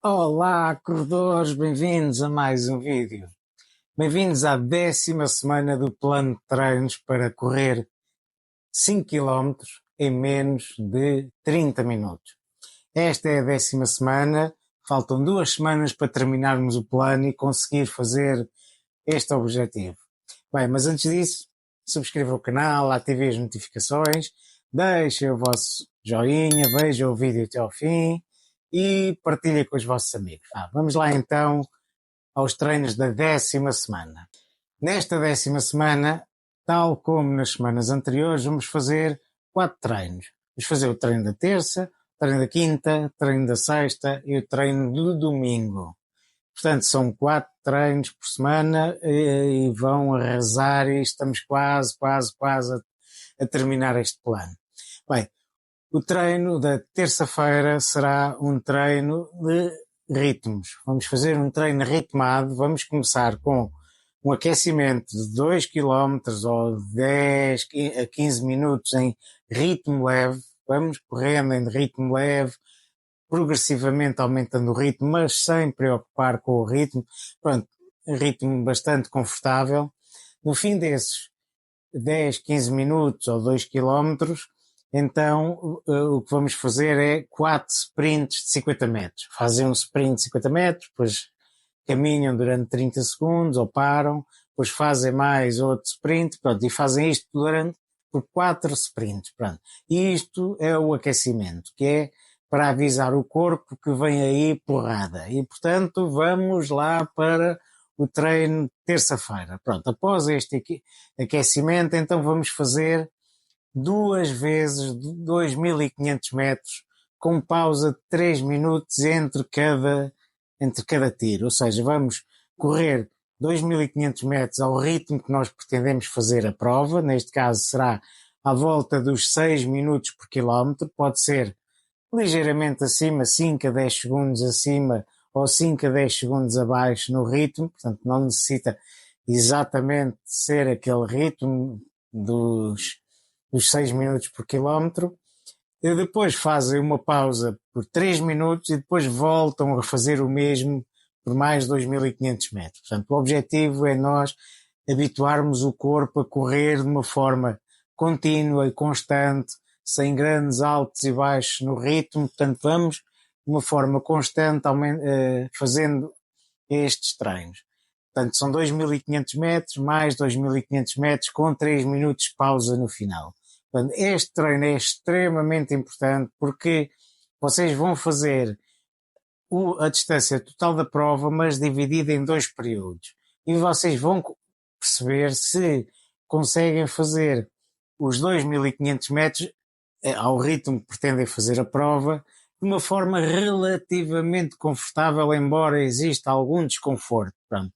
Olá, corredores, bem-vindos a mais um vídeo. Bem-vindos à 10ª semana do plano de treinos para correr 5 quilómetros em menos de 30 minutos. Esta é a 10ª semana, faltam 2 semanas para terminarmos o plano e conseguir fazer este objetivo. Bem, mas antes disso, subscreva o canal, ative as notificações, deixem o vosso joinha, vejam o vídeo até ao fim e partilhem com os vossos amigos. Vamos lá então aos treinos da 10ª semana. Nesta 10ª semana, tal como nas semanas anteriores, vamos fazer 4 treinos. Vamos fazer o treino da terça, o treino da quinta, o treino da sexta e o treino do domingo. Portanto, são 4 treinos por semana e vão arrasar e estamos quase a terminar este plano. Bem, o treino da terça-feira será um treino de ritmos. Vamos fazer um treino ritmado. Vamos começar com um aquecimento de 2 quilómetros ou 10 a 15 minutos em ritmo leve. Vamos correndo em ritmo leve, progressivamente aumentando o ritmo, mas sem preocupar com o ritmo. Pronto, ritmo bastante confortável. No fim desses 10, 15 minutos ou 2 quilómetros, então o que vamos fazer é 4 sprints de 50 metros. Fazem um sprint de 50 metros, depois caminham durante 30 segundos ou param, depois fazem mais outro sprint, pronto, e fazem isto por 4 sprints, pronto. E isto é o aquecimento, que é para avisar o corpo que vem aí porrada. E, portanto, vamos lá para o treino de terça-feira. Pronto, após este aquecimento, então vamos fazer 2 vezes 2.500 metros, com pausa de 3 minutos entre cada tiro. Ou seja, vamos correr 2.500 metros ao ritmo que nós pretendemos fazer a prova. Neste caso será à volta dos 6 minutos por quilómetro. Pode ser ligeiramente acima, 5 a 10 segundos acima ou 5 a 10 segundos abaixo no ritmo, portanto não necessita exatamente ser aquele ritmo dos 6 minutos por quilómetro. E depois fazem uma pausa por 3 minutos e depois voltam a fazer o mesmo por mais 2.500 metros. Portanto, o objetivo é nós habituarmos o corpo a correr de uma forma contínua e constante, sem grandes altos e baixos no ritmo. Portanto, vamos de uma forma constante fazendo estes treinos. Portanto, são 2.500 metros mais 2.500 metros com 3 minutos de pausa no final. Portanto, este treino é extremamente importante porque vocês vão fazer a distância total da prova, mas dividida em 2 períodos. E vocês vão perceber se conseguem fazer os 2.500 metros ao ritmo que pretendem fazer a prova de uma forma relativamente confortável, embora exista algum desconforto. Pronto.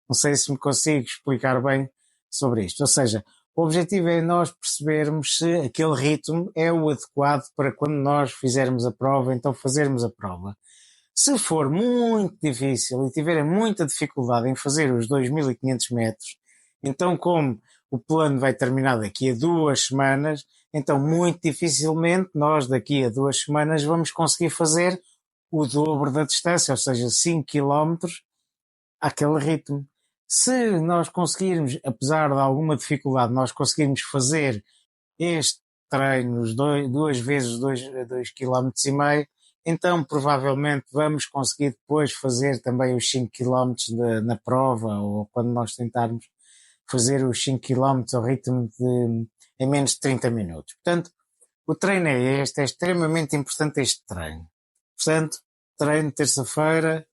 Não sei se me consigo explicar bem sobre isto. Ou seja, o objetivo é nós percebermos se aquele ritmo é o adequado para quando nós fizermos a prova, então fazermos a prova. Se for muito difícil e tiverem muita dificuldade em fazer os 2.500 metros, então como o plano vai terminar daqui a 2 semanas, então muito dificilmente nós daqui a 2 semanas vamos conseguir fazer o dobro da distância, ou seja, 5 quilómetros àquele ritmo. Se nós conseguirmos, apesar de alguma dificuldade, nós conseguirmos fazer este treino 2 vezes 2 quilómetros e meio, então provavelmente vamos conseguir depois fazer também os 5 quilómetros na prova, ou quando nós tentarmos fazer os 5 quilómetros ao ritmo em menos de 30 minutos. Portanto, o treino é este, é extremamente importante este treino. Portanto, treino terça-feira,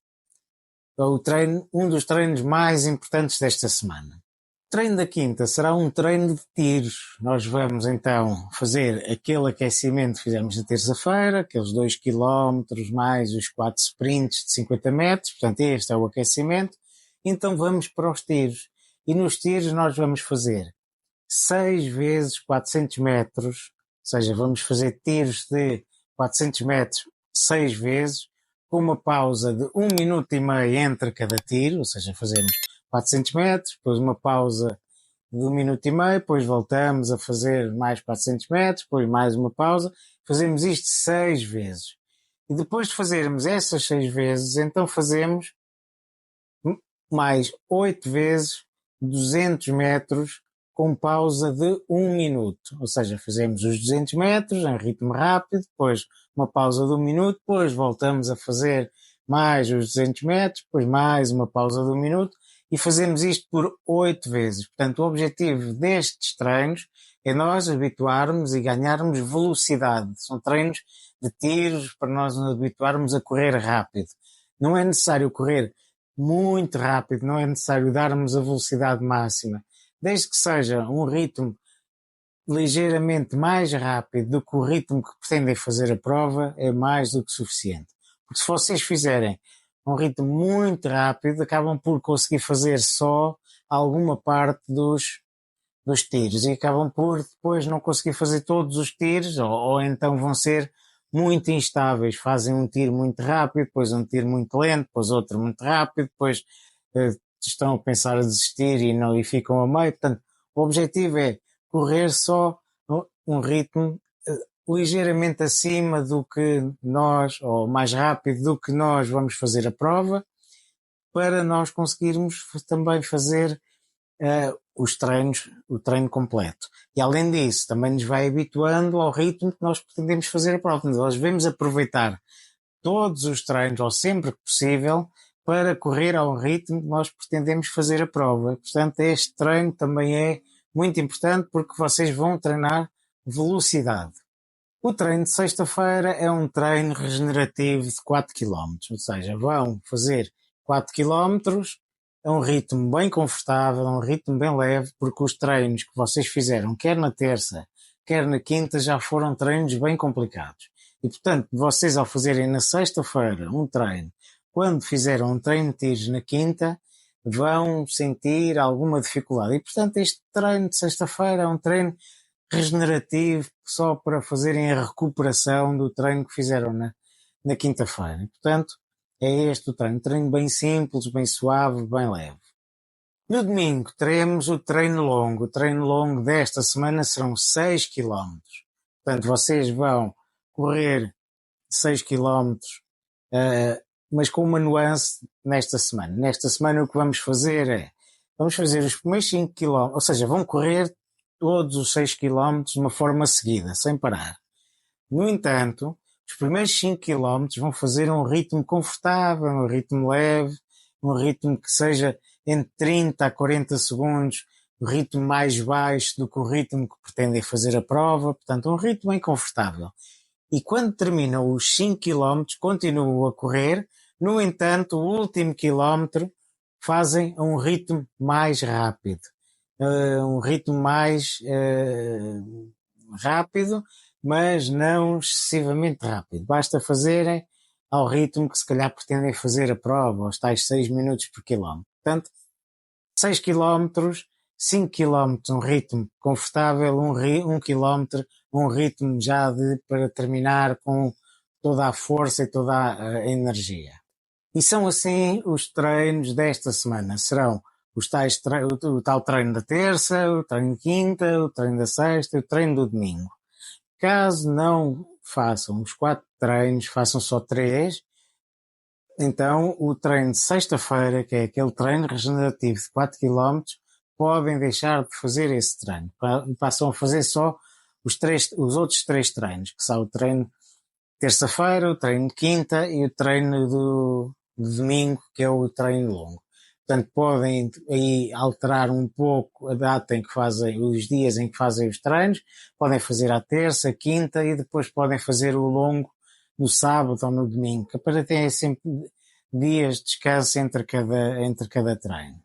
um dos treinos mais importantes desta semana. O treino da quinta será um treino de tiros. Nós vamos então fazer aquele aquecimento que fizemos na terça-feira, aqueles 2 quilómetros mais os 4 sprints de 50 metros, portanto este é o aquecimento. Então vamos para os tiros. E nos tiros nós vamos fazer 6 vezes 400 metros, ou seja, vamos fazer tiros de 400 metros 6 vezes, com uma pausa de 1 minuto e meio entre cada tiro, ou seja, fazemos 400 metros, depois uma pausa de 1 minuto e meio, depois voltamos a fazer mais 400 metros, depois mais uma pausa, fazemos isto 6 vezes. E depois de fazermos essas 6 vezes, então fazemos mais 8 vezes 200 metros com pausa de 1 minuto. Ou seja, fazemos os 200 metros em ritmo rápido, depois uma pausa de 1 minuto, depois voltamos a fazer mais os 200 metros, depois mais uma pausa de 1 minuto e fazemos isto por 8 vezes. Portanto, o objetivo destes treinos é nós habituarmos e ganharmos velocidade. São treinos de tiros para nós nos habituarmos a correr rápido. Não é necessário correr muito rápido, não é necessário darmos a velocidade máxima. Desde que seja um ritmo ligeiramente mais rápido do que o ritmo que pretendem fazer a prova, é mais do que suficiente. Porque se vocês fizerem um ritmo muito rápido, acabam por conseguir fazer só alguma parte dos tiros e acabam por depois não conseguir fazer todos os tiros ou então vão ser muito instáveis, fazem um tiro muito rápido, depois um tiro muito lento, depois outro muito rápido, depois estão a pensar a desistir e ficam a meio. Portanto, o objetivo é correr só um ritmo ligeiramente acima do que nós, ou mais rápido do que nós vamos fazer a prova, para nós conseguirmos também fazer os treinos, o treino completo. E além disso, também nos vai habituando ao ritmo que nós pretendemos fazer a prova. Nós devemos aproveitar todos os treinos, ou sempre que possível, para correr ao ritmo que nós pretendemos fazer a prova. Portanto, este treino também é muito importante porque vocês vão treinar velocidade. O treino de sexta-feira é um treino regenerativo de 4 km, ou seja, vão fazer 4 km a um ritmo bem confortável, a um ritmo bem leve, porque os treinos que vocês fizeram, quer na terça, quer na quinta, já foram treinos bem complicados. E, portanto, vocês ao fazerem na sexta-feira um treino, quando fizeram um treino de tiros na quinta, vão sentir alguma dificuldade. E, portanto, este treino de sexta-feira é um treino regenerativo só para fazerem a recuperação do treino que fizeram na quinta-feira. Portanto, é este o treino bem simples, bem suave, bem leve. No domingo teremos o treino longo. O treino longo desta semana serão 6 km. Portanto, vocês vão correr 6 km, mas com uma nuance nesta semana. Nesta semana o que vamos fazer vamos fazer os primeiros 5 km, ou seja, vão correr todos os 6 km de uma forma seguida, sem parar. No entanto, os primeiros 5 km vão fazer um ritmo confortável, um ritmo leve, um ritmo que seja entre 30 a 40 segundos, um ritmo mais baixo do que o ritmo que pretendem fazer a prova, portanto um ritmo bem confortável. E quando terminam os 5 km, continuam a correr, no entanto, o último quilómetro fazem a um ritmo mais rápido. Um ritmo mais rápido, mas não excessivamente rápido. Basta fazerem ao ritmo que se calhar pretendem fazer a prova, aos tais 6 minutos por quilómetro. Portanto, 6 quilómetros, 5 quilómetros, um ritmo confortável, 1 quilómetro, um ritmo já para terminar com toda a força e toda a energia. E são assim os treinos desta semana. Serão o tal treino da terça, o treino de quinta, o treino da sexta e o treino do domingo. Caso não façam os 4 treinos, façam só 3, então o treino de sexta-feira, que é aquele treino regenerativo de 4 km, podem deixar de fazer esse treino. Passam a fazer só os outros 3 treinos, que são o treino de terça-feira, o treino de quinta e o treino do domingo, que é o treino longo. Portanto, podem aí alterar um pouco a data em que fazem, os dias em que fazem os treinos, podem fazer à terça, quinta e depois podem fazer o longo no sábado ou no domingo, que para terem sempre dias de descanso entre cada treino.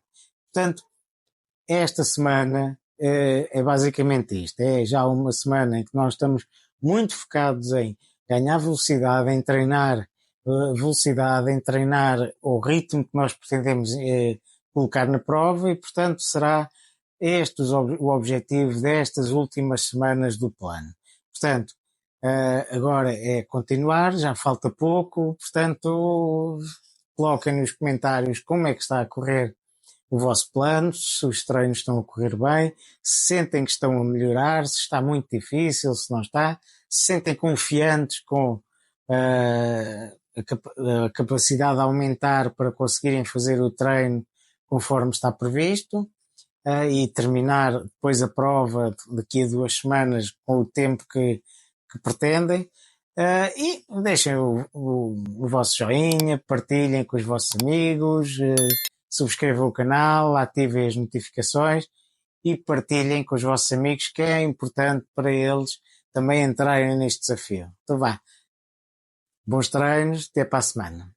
Portanto, esta semana é basicamente isto. É já uma semana em que nós estamos muito focados em ganhar velocidade, em treinar velocidade, em treinar o ritmo que nós pretendemos colocar na prova e, portanto, será este o objetivo destas últimas semanas do plano. Portanto, agora é continuar, já falta pouco, portanto, coloquem nos comentários como é que está a correr o vosso plano, se os treinos estão a correr bem, se sentem que estão a melhorar, se está muito difícil, se não está, se sentem confiantes com a capacidade a aumentar para conseguirem fazer o treino conforme está previsto, e terminar depois a prova daqui a 2 semanas com o tempo que pretendem. E deixem o vosso joinha, partilhem com os vossos amigos, subscrevam o canal, ativem as notificações e partilhem com os vossos amigos, que é importante para eles também entrarem neste desafio. Então vá, bons treinos, até para a semana.